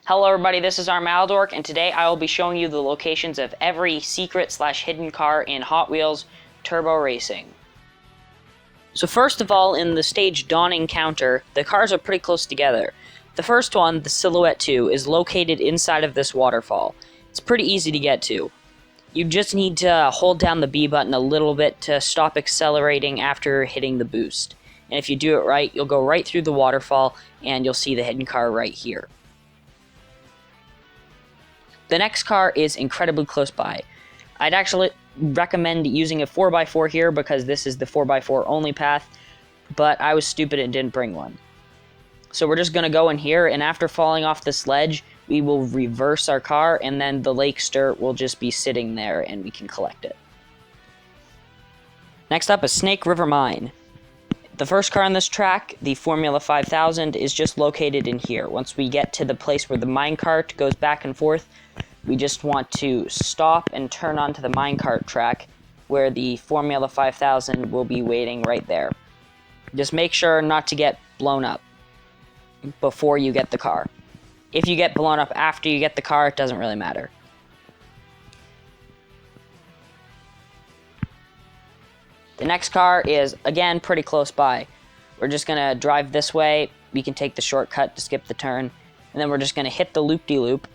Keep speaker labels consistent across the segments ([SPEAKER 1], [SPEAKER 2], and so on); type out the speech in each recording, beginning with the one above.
[SPEAKER 1] Hello everybody, this is Armaldork, and today I will be showing you the locations of every secret/hidden car in Hot Wheels Turbo Racing. So first of all, in the stage Dawn Encounter, the cars are pretty close together. The first one, the Silhouette 2, is located inside of this waterfall. It's pretty easy to get to. You just need to hold down the B button a little bit to stop accelerating after hitting the boost. And if you do it right, you'll go right through the waterfall, and you'll see the hidden car right here. The next car is incredibly close by. I'd actually recommend using a 4x4 here because this is the 4x4 only path, but I was stupid and didn't bring one. So we're just going to go in here, and after falling off this ledge, we will reverse our car, and then the Lakester will just be sitting there and we can collect it. Next up is Snake River Mine. The first car on this track, the Formula 5000, is just located in here. Once we get to the place where the minecart goes back and forth, we just want to stop and turn onto the minecart track where the Formula 5000 will be waiting right there. Just make sure not to get blown up before you get the car. If you get blown up after you get the car, it doesn't really matter. The next car is, again, pretty close by. We're just going to drive this way. We can take the shortcut to skip the turn. And then we're just going to hit the loop-de-loop.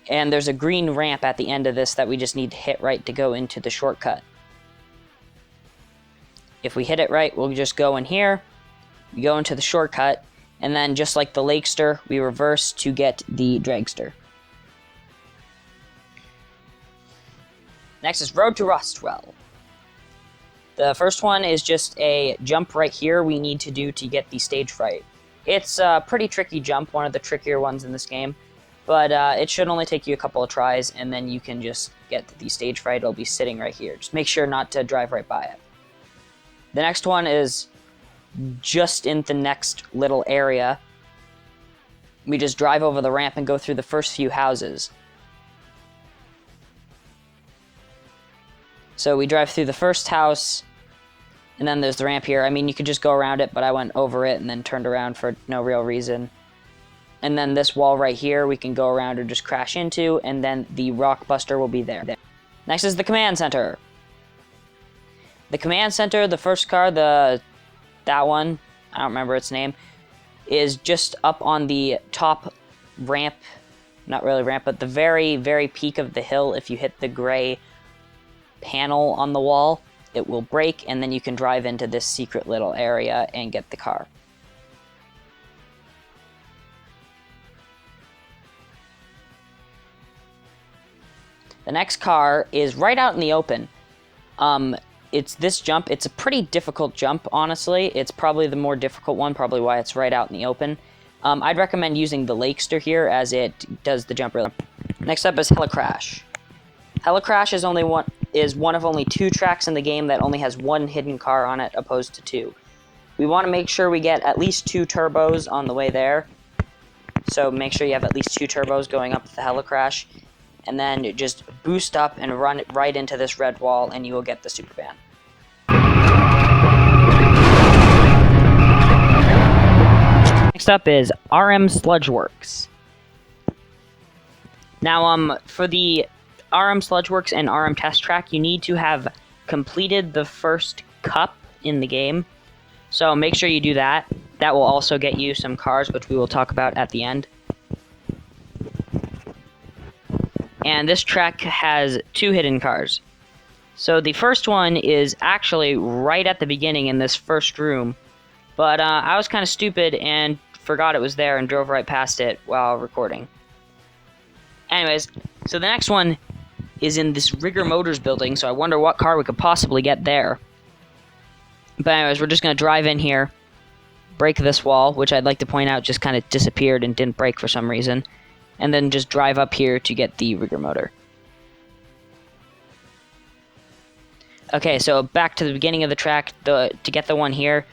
[SPEAKER 1] And there's a green ramp at the end of this that we just need to hit right to go into the shortcut. If we hit it right, we'll just go in here. We go into the shortcut. And then, just like the Lakester, we reverse to get the Dragster. Next is Road to Rostwell. The first one is just a jump right here we need to do to get the stage fright. It's a pretty tricky jump, one of the trickier ones in this game, but it should only take you a couple of tries, and then you can just get the stage fright. It'll be sitting right here. Just make sure not to drive right by it. The next one is just in the next little area. We just drive over the ramp and go through the first few houses. So we drive through the first house, and then there's the ramp here. I mean, you could just go around it, but I went over it and then turned around for no real reason. And then this wall right here, we can go around or just crash into, and then the rock buster will be there. Next is the Command Center. The Command Center, the first car, that one, I don't remember its name, is just up on the top ramp, not really ramp, but the very, very peak of the hill. If you hit the gray panel on the wall, it will break, and then you can drive into this secret little area and get the car. The next car is right out in the open. It's this jump. It's a pretty difficult jump, honestly. It's probably the more difficult one, probably why it's right out in the open. I'd recommend using the Lakester here, as it does the jump really. Next up is Helicrash. Helicrash is one of only 2 tracks in the game that only has 1 hidden car on it, opposed to 2. We want to make sure we get at least 2 turbos on the way there. So make sure you have at least 2 turbos going up the Helicrash. And then just boost up and run it right into this red wall, and you will get the super van. Next up is RM Sludgeworks. Now, for the RM Sludgeworks and RM Test Track, you need to have completed the first cup in the game. So make sure you do that. That will also get you some cars, which we will talk about at the end. And this track has 2 hidden cars. So the first one is actually right at the beginning in this first room. But I was kind of stupid and forgot it was there and drove right past it while recording. Anyways, so the next one is in this Rigger Motors building, so I wonder what car we could possibly get there. But anyways, we're just going to drive in here, break this wall, which I'd like to point out just kind of disappeared and didn't break for some reason. And then just drive up here to get the Rigger motor. Okay, so back to the beginning of the track. To get the one here,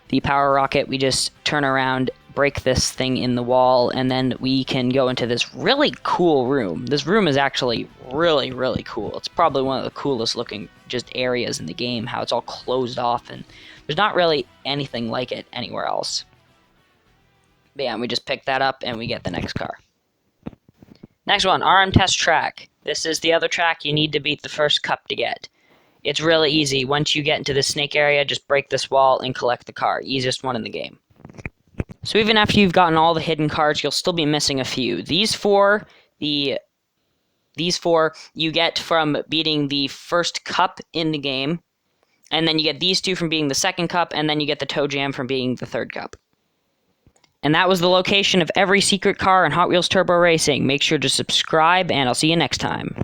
[SPEAKER 1] the power rocket, we just turn around, break this thing in the wall, and then we can go into this really cool room. This room is actually really, really cool. It's probably one of the coolest looking just areas in the game, how it's all closed off, and there's not really anything like it anywhere else. But yeah, we just pick that up and we get the next car. Next one, RM Test Track. This is the other track you need to beat the first cup to get. It's really easy. Once you get into the snake area, just break this wall and collect the car. Easiest one in the game. So even after you've gotten all the hidden cards, you'll still be missing a few. These four you get from beating the first cup in the game, and then you get these two from beating the second cup, and then you get the toe jam from beating the third cup. And that was the location of every secret car in Hot Wheels Turbo Racing. Make sure to subscribe, and I'll see you next time.